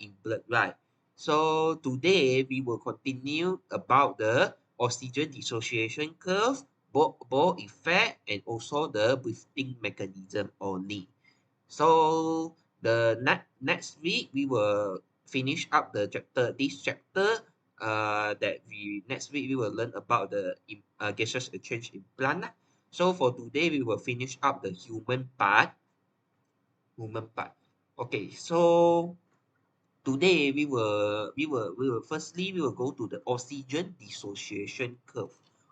in blood, right? So today we will continue about the oxygen dissociation curve, Bohr effect, and also the breathing mechanism only. So the next week we will finish up the chapter. This chapter, that we next week we will learn about the gaseous exchange in plant lah. So for today we will finish up the human part. Okay, so today we will firstly we will go to the oxygen dissociation curve.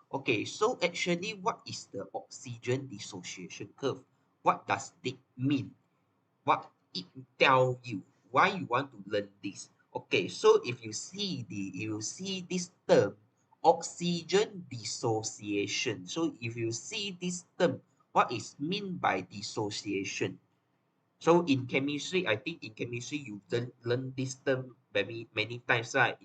Okay, so actually what is the oxygen dissociation curve? What does it mean? What it tell you? Why you want to learn this? Okay, so if you see this term oxygen dissociation. So if you see this term, what is mean by dissociation? So in chemistry, I think in chemistry you learn this term many times, right?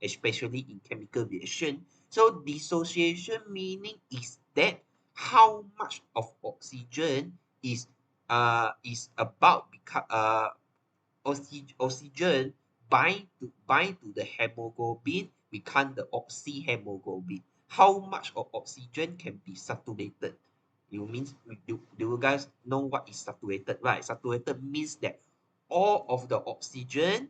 Especially in chemical reaction. So dissociation meaning is that how much of oxygen is about oxygen bind to the hemoglobin become the oxyhemoglobin. How much of oxygen can be saturated? You means do you guys know what is saturated, right? Saturated means that all of the oxygen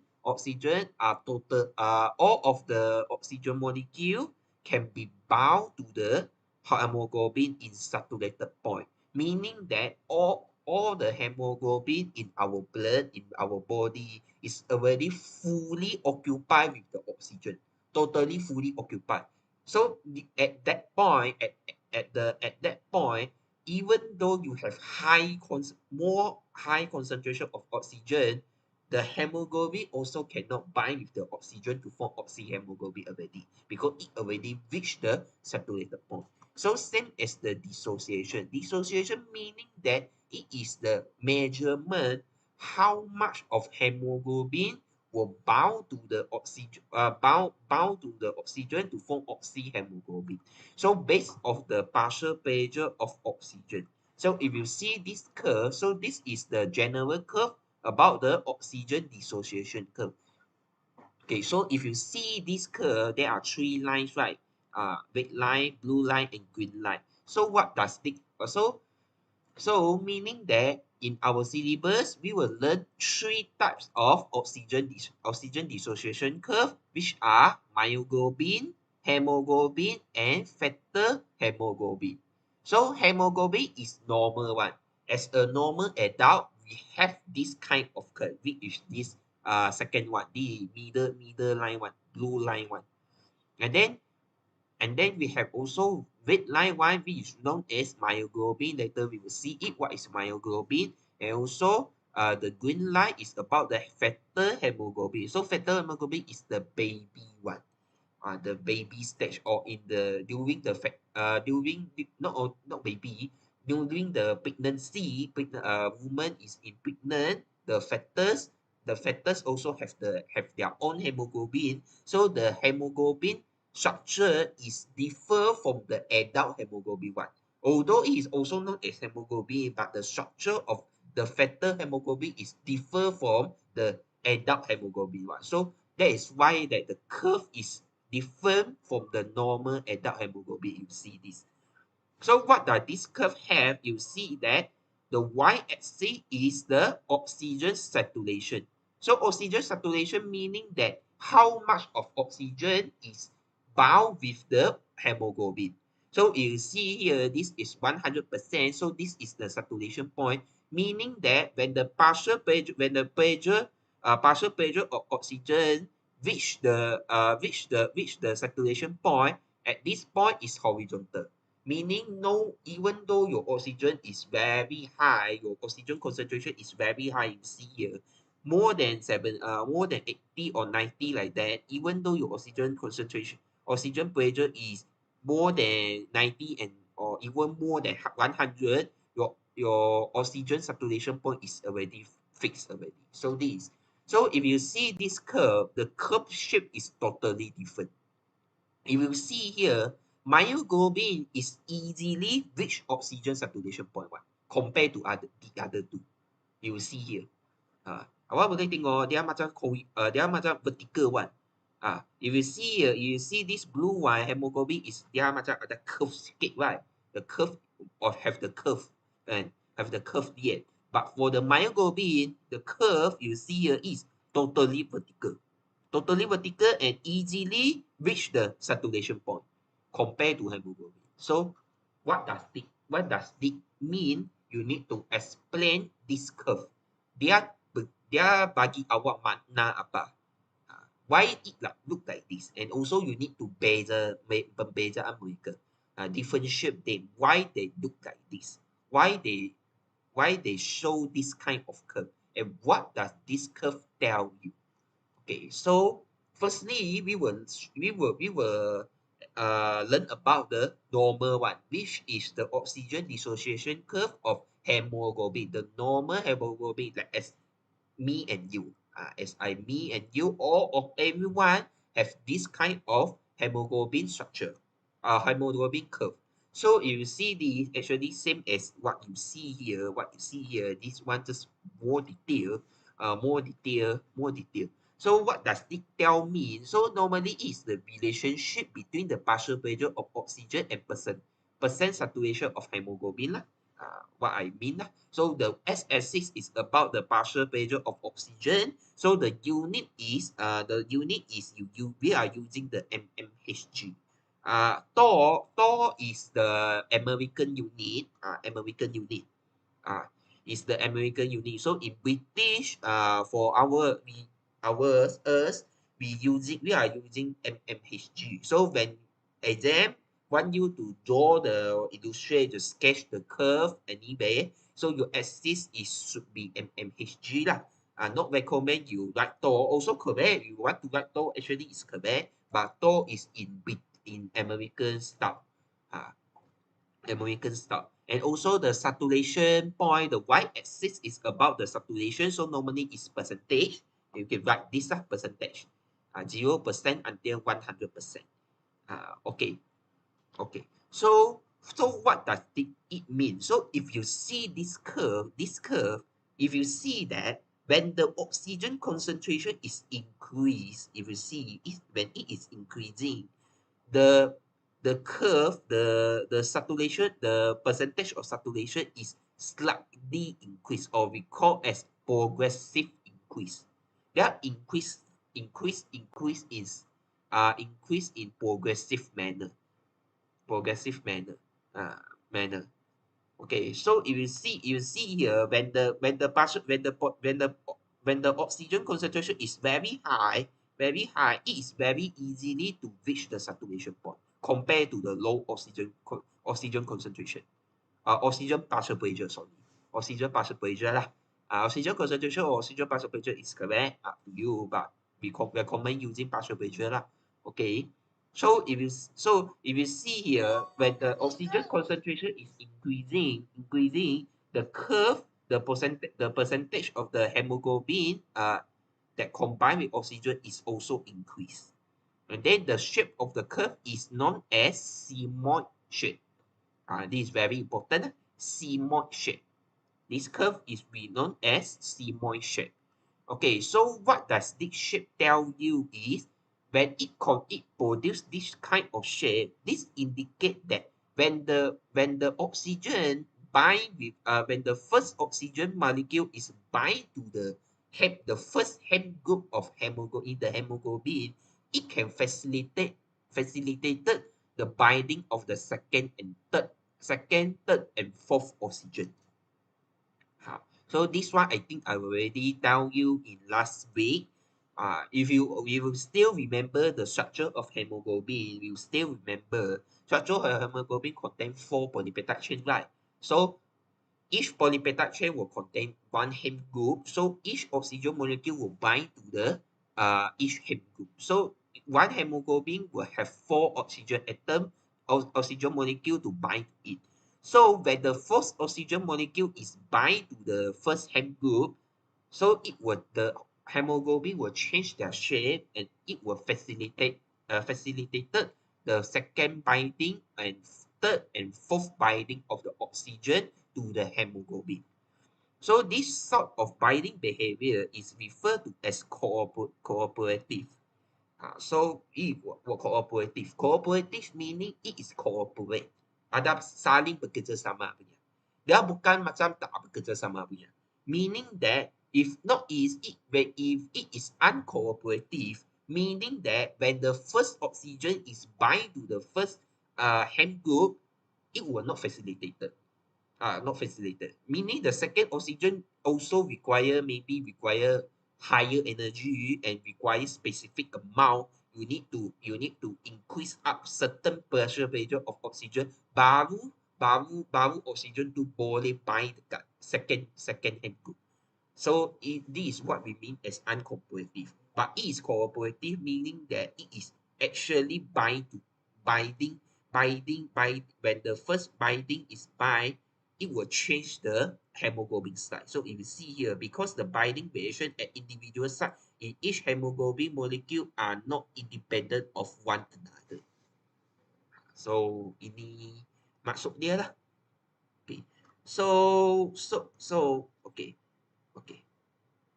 are total all of the oxygen molecule can be bound to the hemoglobin in saturated point, meaning that all the hemoglobin in our blood, in our body, is already fully occupied with the oxygen, totally fully occupied. So at that point, at that point, even though you have more high concentration of oxygen, the hemoglobin also cannot bind with the oxygen to form oxyhemoglobin already, because it already reached the saturated point. So same as the dissociation. Dissociation meaning that it is the measurement how much of hemoglobin will bound to the oxygen bound to the oxygen to form oxyhemoglobin. So based of the partial pressure of oxygen. So if you see this curve, so this is the general curve about the oxygen dissociation curve. Okay, so if you see this curve, there are three lines, right? Red line, blue line, and green line. So what does it? So meaning that in our syllabus, we will learn three types of oxygen dissociation curve, which are myoglobin, hemoglobin, and fetal hemoglobin. So hemoglobin is normal one. As a normal adult, we have this kind of curve, which is this second one, the middle line one, blue line one. And then we have also red line one, which is known as myoglobin. Later we will see it. What is myoglobin? And also the green line is about the fetal hemoglobin. So fetal hemoglobin is the baby one. The baby stage, or in the during the not baby, during the pregnancy, woman is in pregnant, the fetus also have their own hemoglobin. So the hemoglobin structure is differ from the adult hemoglobin one. Although it is also known as hemoglobin, but the structure of the fetal hemoglobin is differ from the adult hemoglobin one. So that is why that the curve is different from the normal adult hemoglobin. You see this. So what does this curve have? You see that the y-axis is the oxygen saturation. So oxygen saturation meaning that how much of oxygen is bound with the hemoglobin. So you see here, this is 100%. So this is the saturation point, meaning that when the partial pressure of oxygen reach the saturation point, at this point is horizontal, meaning even though your oxygen is very high, your oxygen concentration is very high, you see here, more than 80 or 90 like that, even though your oxygen pressure is more than 90 and or even more than 100, your oxygen saturation point is already fixed already. So if you see this curve, the curve shape is totally different. If you see here, myoglobin is easily reach oxygen saturation point one compared to the other two. You will see here. Awak boleh tengok dia macam dia macam vertical one. If you see here, you see this blue one hemoglobin is dia macam ada curve sikit, right? The curve or have the curve and have the curve yet. But for the myoglobin, the curve you see here is totally vertical. Totally vertical and easily reach the saturation point compared to hemoglobin. So what does it mean? You need to explain this curve. Dia bagi awak makna apa? Why it look like this? And also you need to pembezaan mereka. Differentiate them. Why they look like this? Why they show this kind of curve? And what does this curve tell you? Okay, so firstly, we will learn about the normal one, which is the oxygen dissociation curve of hemoglobin. The normal hemoglobin, like as me and you, me and you, all of everyone have this kind of hemoglobin structure, hemoglobin curve. So if you see this, actually same as what you see here. This one just more detail, more detail. So what does it tell me? So normally it's the relationship between the partial pressure of oxygen and percent saturation of hemoglobin lah. What I mean lah. So the S-axis is about the partial pressure of oxygen. So the unit is we are using the mmHg. Tor is the American unit. Uh, is the American unit. So in British, for we are using mmHg. So when exam want you to draw the illustrate to sketch the curve anyway, so your axis is should be mmHg lah. Not recommend you write Tor. Also correct. You want to write Tor, actually is correct, but Tor is in American style. American style. And also the saturation point, the y-axis is about the saturation. So normally it's percentage. You can write this percentage. 0% until 100%. Okay. Okay. So what does it mean? So if you see this curve, if you see that when the oxygen concentration is increased, if you see when it is increasing, the curve, the saturation, the percentage of saturation is slightly increased, or we call as progressive increase. That increase is increase in progressive manner. Uh, manner. Okay, so if you see here when the partial when the oxygen concentration is very high, it is very easily to reach the saturation point compared to the low oxygen concentration. Oxygen partial pressure, sorry. Oxygen partial pressure lah. Oxygen concentration or oxygen partial pressure is correct, up to you, but we recommend using partial pressure lah. Okay. So if you see here, when the oxygen concentration is increasing, the curve, the percentage of the hemoglobin that combined with oxygen is also increased. And then the shape of the curve is known as sigmoid shape. This is very important. Sigmoid shape. This curve is known as sigmoid shape. Okay, so what does this shape tell you is when it produce this kind of shape, this indicate that when the oxygen bind with when the first oxygen molecule is bind to the first hem group of hemoglobin, it can facilitate the binding of the second, third, and fourth oxygen. So this one I think I already tell you in last week. If you will still remember the structure of hemoglobin, you still remember structure of hemoglobin contain 4 polypeptide chain, right? So each polypeptide chain will contain one hem group. So each oxygen molecule will bind to the each hem group. So one hemoglobin will have 4 oxygen atom oxygen molecule to bind to it. So when the first oxygen molecule is bind to the first hem group, so the hemoglobin will change their shape, and it will facilitated the second binding and third and fourth binding of the oxygen to the hemoglobin. So this sort of binding behavior is referred to as cooperative. So cooperative. Cooperative meaning it is cooperate. Ada saling bekerjasama punya. Dia bukan macam tak bekerjasama punya. Meaning that if not is it if it is uncooperative, meaning that when the first oxygen is bind to the first hem group, it will not facilitated. Not facilitated. Meaning the second oxygen also require higher energy and require specific amount. You need to increase up certain pressure of oxygen baru oxygen tu boleh bind dekat second hand group. So this is what we mean as uncooperative. But it is cooperative, meaning that it is actually binding. When the first binding is bind, it will change the hemoglobin site. So if you see here, because the binding variation at individual site in each hemoglobin molecule are not independent of one another. So ini maksud dia lah. Okay. Okay. Okay.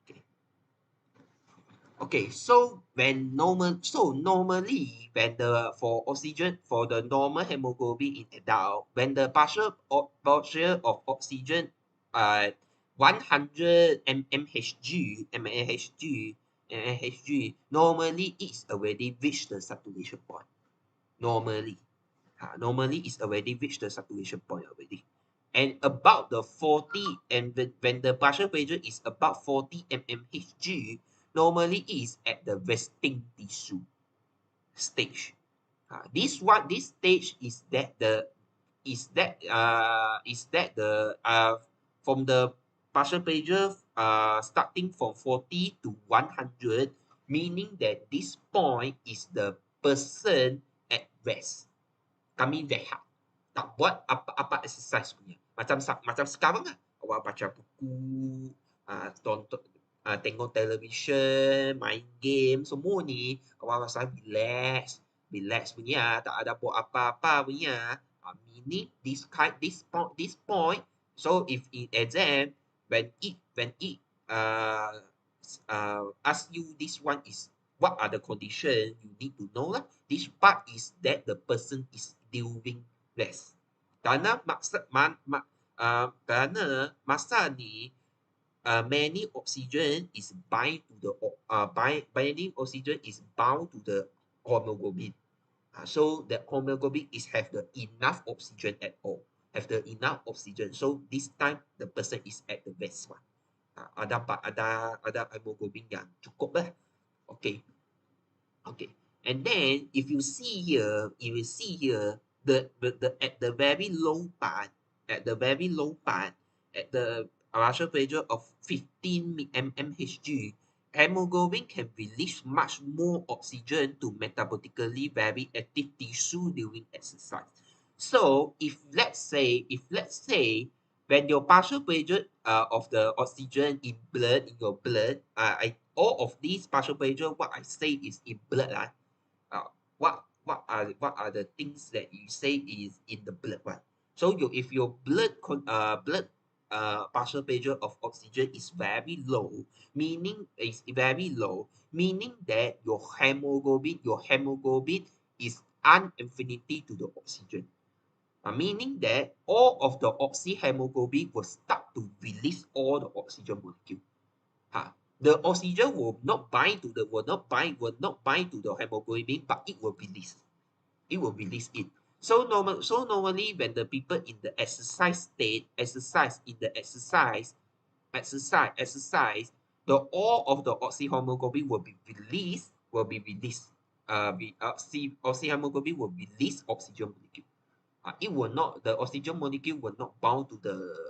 Okay. Okay, so normally when the for oxygen for the normal hemoglobin in adult, when the partial of oxygen 100 mmHg normally it's already reached the saturation point. Normally it's already reached the saturation point already. And about the 40, and when the partial pressure is about 40 mmHg, normally is at the resting tissue stage. This stage is that from the partial pressure starting from 40 to 100, meaning that this point is the person at rest. Kami rehat. Tak buat apa-apa exercise punya. Macam sekarang lah. Awak baca buku, tonton, tengok television, main game, semua ni awak rasa relax punya, tak ada buat apa-apa punya. Meaning this point. So if in exam, when it ask you this one is what are the condition you need to know lah. This part is that the person is doing less. Kerana masa ni many oxygen is bind to the binding oxygen is bound to the hemoglobin. So the hemoglobin is have the enough oxygen at all. Have the enough oxygen. So this time the person is at the best one. Ada hemoglobin yang cukup lah. Okay. Okay. And then if you see here, the at the very low part, at the partial pressure of 15 mmHg, hemoglobin can release much more oxygen to metabolically very active tissue during exercise. So if let's say when your partial pressure of the oxygen in your blood, all of these partial pressure, what I say is in blood. What are the things that you say is in the blood one? So if your blood partial pressure of oxygen is very low, meaning that your hemoglobin is uninfinity to the oxygen. Meaning that all of the oxyhemoglobin will start to release all the oxygen molecule. The oxygen will not bind to the hemoglobin, but it will release. It will release it. So normally when the people in the exercise state, the all of the oxyhemoglobin will be released. Oxyhemoglobin will release oxygen molecule. It will not, the oxygen molecule will not bound to the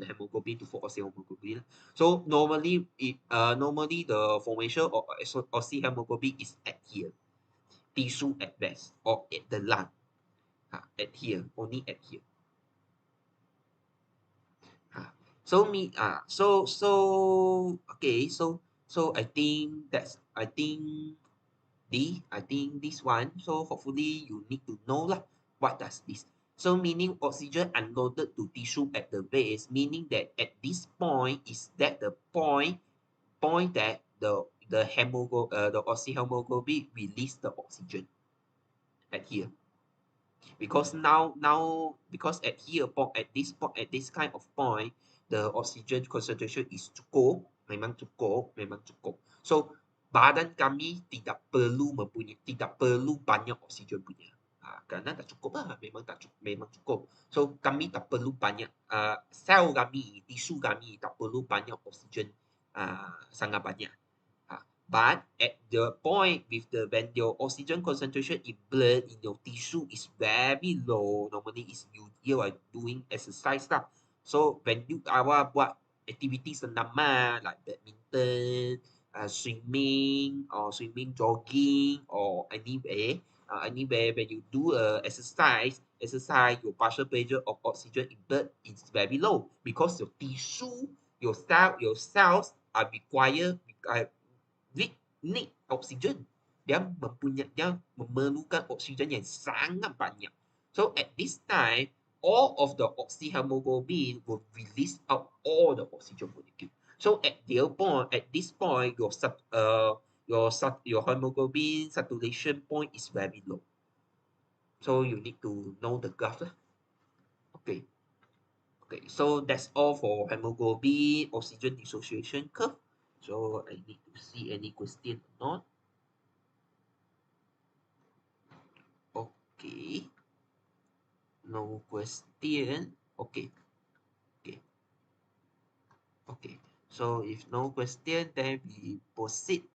hemoglobin to form oxyhemoglobin. So normally the formation of oxyhemoglobin is at here, tissue at best, or at the lung. At here, only at here. So I think this one. So hopefully you need to know lah what does this. So meaning oxygen unloaded to tissue at the base, meaning that at this point is that the point that the oxyhemoglobin release the oxygen at here. Because because at here at this kind of point, the oxygen concentration is cukup, memang cukup. So badan kami tidak perlu banyak oksigen punya. Kerana tak cukup lah, memang cukup. So kami tak perlu banyak, sel kami, tisu kami tak perlu banyak oksigen sangat banyak. But at the point with when your oxygen concentration in blood in your tissue is very low, normally is you are doing exercise lah. So when you awak buat activities senaman like badminton, swimming, jogging, or anywhere when you do exercise, your partial pressure of oxygen in blood is very low because your tissue, your cells are need oksigen. Dia memerlukan oksigen yang sangat banyak. So at this time, all of the oxyhemoglobin will release out all the oxygen molecule. So at this point, your hemoglobin saturation point is very low. So you need to know the graph lah. Okay. Okay, so that's all for hemoglobin oxygen dissociation curve. So I need to see any question or not. Okay. No question. Okay. Okay. Okay. So if no question, then we proceed